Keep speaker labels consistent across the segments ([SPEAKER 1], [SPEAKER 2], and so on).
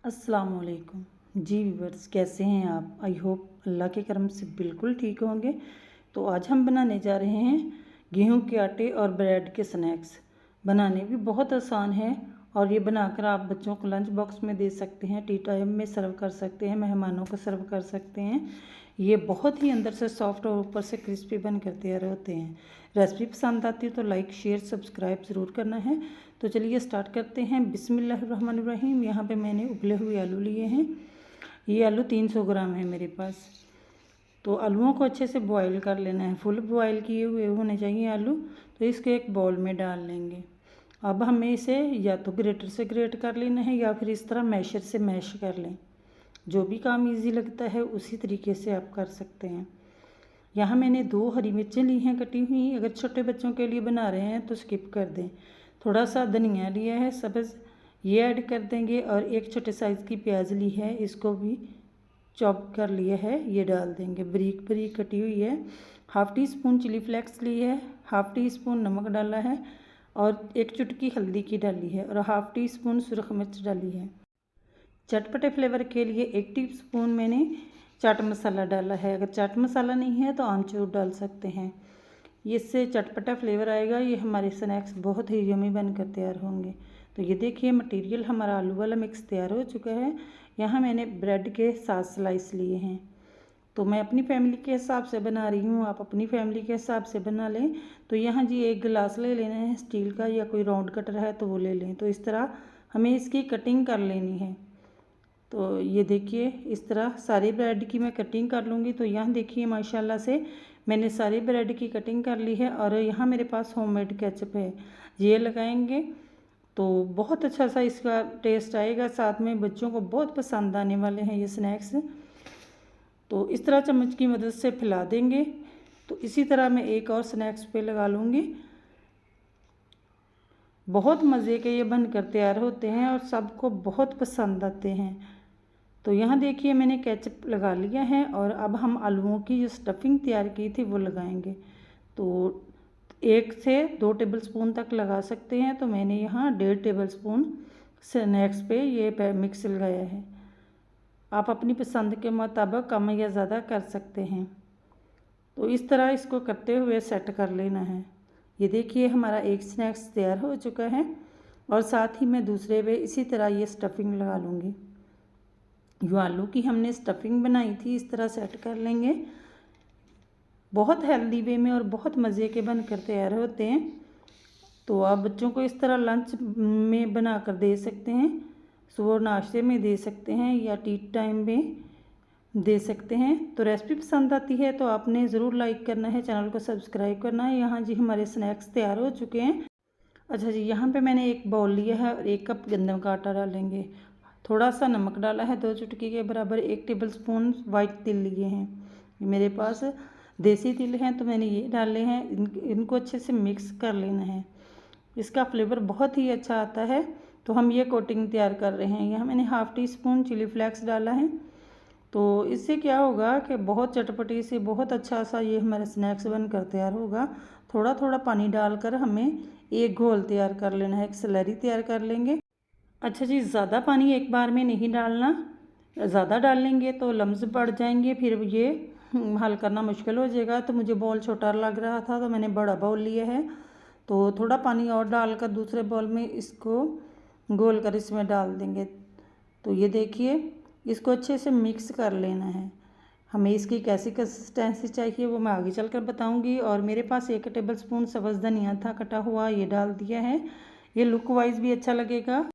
[SPEAKER 1] अस्सलाम वालेकुम। जी व्यूवर्स, कैसे हैं आप? आई होप अल्लाह के करम से बिल्कुल ठीक होंगे। तो आज हम बनाने जा रहे हैं गेहूं के आटे और ब्रेड के स्नैक्स। बनाने भी बहुत आसान है और ये बनाकर आप बच्चों को लंच बॉक्स में दे सकते हैं, टी टाइम में सर्व कर सकते हैं, मेहमानों को सर्व कर सकते हैं। ये बहुत ही अंदर से सॉफ्ट और ऊपर से क्रिस्पी बन कर तैयार होते हैं। रेसिपी पसंद आती है तो लाइक शेयर सब्सक्राइब ज़रूर करना है। तो चलिए स्टार्ट करते हैं। बिस्मिल्लाहिर्रहमानिर्रहीम। यहाँ पे मैंने उबले हुए आलू लिए हैं। ये आलू 300 ग्राम है मेरे पास। तो आलूओं को अच्छे से बॉईल कर लेना है, फुल बॉईल किए हुए होने चाहिए आलू। तो इसको एक बाउल में डाल लेंगे। अब हमें इसे या तो ग्रेटर से ग्रेट कर लेना है या फिर इस तरह मैशर से मैश कर लें। जो भी काम इजी लगता है उसी तरीके से आप कर सकते हैं। यहाँ मैंने 2 हरी मिर्चें ली हैं कटी हुई। अगर छोटे बच्चों के लिए बना रहे हैं तो स्किप कर दें। थोड़ा सा धनिया लिया है सब्ज़, ये ऐड कर देंगे। और एक छोटे साइज़ की प्याज ली है, इसको भी चॉप कर लिया है, ये डाल देंगे। बारीक बारीक कटी हुई है। Half teaspoon chilli flakes ली है, हाफ़ टी स्पून नमक डाला है और एक चुटकी हल्दी की डाली है और हाफ़ टी स्पून सुरख मिर्च डाली है। चटपटे फ्लेवर के लिए 1 टीस्पून मैंने चाट मसाला डाला है। अगर चाट मसाला नहीं है तो आमचूर डाल सकते हैं। इससे चटपटा फ्लेवर आएगा। ये हमारे स्नैक्स बहुत ही यमी बनकर तैयार होंगे। तो ये देखिए मटेरियल हमारा आलू वाला मिक्स तैयार हो चुका है। यहाँ मैंने ब्रेड के 7 स्लाइस लिए हैं। तो मैं अपनी फैमिली के हिसाब से बना रही हूँ, आप अपनी फैमिली के हिसाब से बना लें। तो यहाँ जी 1 गिलास ले लेना है स्टील का, या कोई राउंड कटर है तो वो ले लें। तो इस तरह हमें इसकी कटिंग कर लेनी है। तो ये देखिए इस तरह सारी ब्रेड की मैं कटिंग कर लूँगी। तो यहाँ देखिए माशाल्लाह से मैंने सारी ब्रेड की कटिंग कर ली है। और यहाँ मेरे पास होममेड केचप है, ये लगाएंगे तो बहुत अच्छा सा इसका टेस्ट आएगा। साथ में बच्चों को बहुत पसंद आने वाले हैं ये स्नैक्स। तो इस तरह चम्मच की मदद से फैला देंगे। तो इसी तरह मैं एक और स्नैक्स पे लगा लूँगी। बहुत मज़े के ये बनकर तैयार होते हैं और सबको बहुत पसंद आते हैं। तो यहाँ देखिए मैंने केचप लगा लिया है और अब हम आलूओं की जो स्टफिंग तैयार की थी वो लगाएंगे। तो 1 से 2 टेबलस्पून तक लगा सकते हैं। तो मैंने यहाँ 1.5 टेबलस्पून स्नैक्स पे ये मिक्स लगाया है। आप अपनी पसंद के मुताबिक कम या ज़्यादा कर सकते हैं। तो इस तरह इसको करते हुए सेट कर लेना है। ये देखिए हमारा एक स्नैक्स तैयार हो चुका है और साथ ही मैं दूसरे पे इसी तरह ये स्टफिंग लगा लूँगी। जो आलू की हमने स्टफिंग बनाई थी इस तरह सेट कर लेंगे। बहुत हेल्दी वे में और बहुत मज़े के बनकर तैयार होते हैं। तो आप बच्चों को इस तरह लंच में बना कर दे सकते हैं, सुबह नाश्ते में दे सकते हैं या टी टाइम में दे सकते हैं। तो रेसिपी पसंद आती है तो आपने ज़रूर लाइक करना है, चैनल को सब्सक्राइब करना है। यहाँ जी हमारे स्नैक्स तैयार हो चुके हैं। अच्छा जी, यहाँ पे मैंने एक बाउल लिया है और 1 कप गंदम का आटा डालेंगे। थोड़ा सा नमक डाला है 2 चुटकी के बराबर। 1 टेबलस्पून वाइट तिल लिए हैं, मेरे पास देसी तिल हैं तो मैंने ये डाले हैं। इनको अच्छे से मिक्स कर लेना है, इसका फ्लेवर बहुत ही अच्छा आता है। तो हम ये कोटिंग तैयार कर रहे हैं। यहाँ मैंने half teaspoon chilli flakes डाला है। तो इससे क्या होगा कि बहुत चटपटी से बहुत अच्छा सा ये हमारा स्नैक्स बनकर तैयार होगा। थोड़ा थोड़ा पानी डालकर हमें एक घोल तैयार कर लेना है, एक स्लरी तैयार कर लेंगे। अच्छा जी, ज़्यादा पानी एक बार में नहीं डालना, ज़्यादा डालेंगे तो लम्स पड़ जाएंगे, फिर ये हल करना मुश्किल हो जाएगा। तो मुझे बॉल छोटा लग रहा था तो मैंने बड़ा बाउल लिया है। तो थोड़ा पानी और डालकर दूसरे बाउल में इसको घोल कर इसमें डाल देंगे। तो ये देखिए इसको अच्छे से मिक्स कर लेना है। हमें इसकी कैसी कंसिस्टेंसी चाहिए वो मैं आगे चलकर बताऊंगी। और मेरे पास 1 टेबलस्पून सब्ज़ धनिया था कटा हुआ, ये डाल दिया है। ये लुक वाइज भी अच्छा लगेगा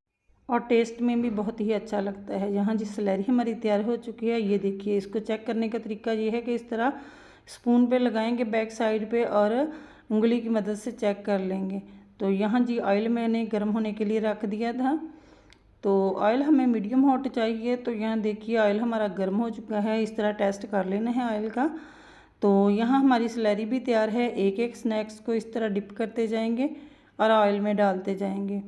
[SPEAKER 1] और टेस्ट में भी बहुत ही अच्छा लगता है। यहाँ जी स्लैरी हमारी तैयार हो चुकी है। ये देखिए इसको चेक करने का तरीका ये है कि इस तरह स्पून पे लगाएंगे बैक साइड पे और उंगली की मदद से चेक कर लेंगे। तो यहाँ जी ऑयल मैंने गर्म होने के लिए रख दिया था। तो ऑयल हमें मीडियम हॉट चाहिए। तो यहाँ देखिए ऑयल हमारा गर्म हो चुका है, इस तरह टेस्ट कर लेना है ऑयल का। तो यहाँ हमारी स्लैरी भी तैयार है। एक एक स्नैक्स को इस तरह डिप करते जाएंगे और ऑयल में डालते जाएंगे।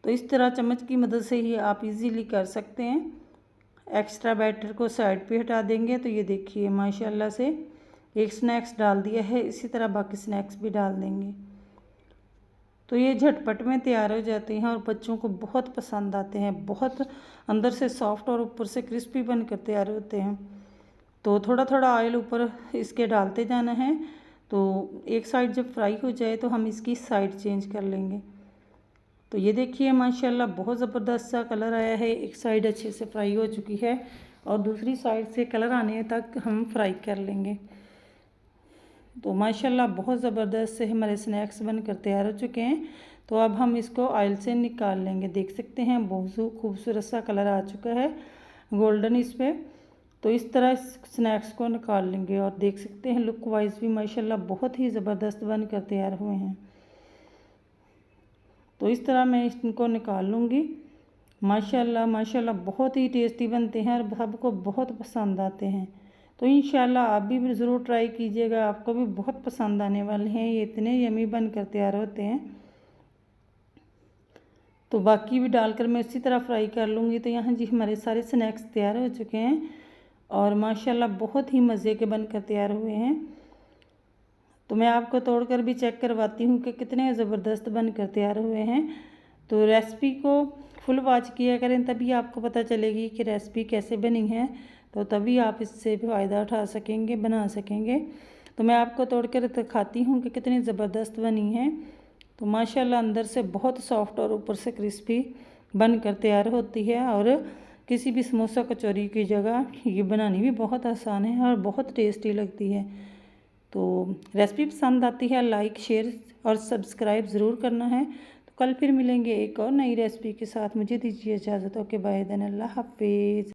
[SPEAKER 1] तो इस तरह चम्मच की मदद से ही आप इजीली कर सकते हैं। एक्स्ट्रा बैटर को साइड पे हटा देंगे। तो ये देखिए माशाल्लाह से एक स्नैक्स डाल दिया है, इसी तरह बाकी स्नैक्स भी डाल देंगे। तो ये झटपट में तैयार हो जाते हैं और बच्चों को बहुत पसंद आते हैं। बहुत अंदर से सॉफ्ट और ऊपर से क्रिस्पी बनकर तैयार होते हैं। तो थोड़ा थोड़ा ऑयल ऊपर इसके डालते जाना है। तो एक साइड जब फ्राई हो जाए तो हम इसकी साइड चेंज कर लेंगे। तो ये देखिए माशाल्लाह बहुत ज़बरदस्त सा कलर आया है। एक साइड अच्छे से फ्राई हो चुकी है और दूसरी साइड से कलर आने तक हम फ्राई कर लेंगे। तो माशाल्लाह बहुत ज़बरदस्त से हमारे स्नैक्स बनकर तैयार हो चुके हैं। तो अब हम इसको ऑयल से निकाल लेंगे। देख सकते हैं बहुत खूबसूरत सा कलर आ चुका है गोल्डन इस पर। तो इस तरह स्नैक्स को निकाल लेंगे और देख सकते हैं लुक वाइज भी माशाल्लाह बहुत ही ज़बरदस्त बनकर तैयार हुए हैं। तो इस तरह मैं इनको निकाल लूँगी। माशाल्लाह माशाल्लाह बहुत ही टेस्टी बनते हैं और सबको बहुत पसंद आते हैं। तो इंशाल्लाह आप भी ज़रूर ट्राई कीजिएगा, आपको भी बहुत पसंद आने वाले हैं। ये इतने यमी बनकर तैयार होते हैं। तो बाकी भी डालकर मैं इसी तरह फ्राई कर लूँगी। तो यहाँ जी हमारे सारे स्नैक्स तैयार हो चुके हैं और माशाल्लाह बहुत ही मज़े के बनकर तैयार हुए हैं। तो मैं आपको तोड़कर भी चेक करवाती हूँ कि कितने ज़बरदस्त बनकर तैयार हुए हैं। तो रेसिपी को फुल वॉच किया करें, तभी आपको पता चलेगी कि रेसिपी कैसे बनी है। तो तभी आप इससे भी फ़ायदा उठा सकेंगे, बना सकेंगे। तो मैं आपको तोड़कर दिखाती हूँ कि कितनी ज़बरदस्त बनी है। तो माशाल्लाह अंदर से बहुत सॉफ्ट और ऊपर से क्रिस्पी बनकर तैयार होती है। और किसी भी समोसा कचौरी की जगह ये बनानी भी बहुत आसान है और बहुत टेस्टी लगती है। तो रेसिपी पसंद आती है लाइक शेयर और सब्सक्राइब ज़रूर करना है। तो कल फिर मिलेंगे एक और नई रेसिपी के साथ। मुझे दीजिए इजाज़त। ओके बाय देन, अल्लाह हाफिज़।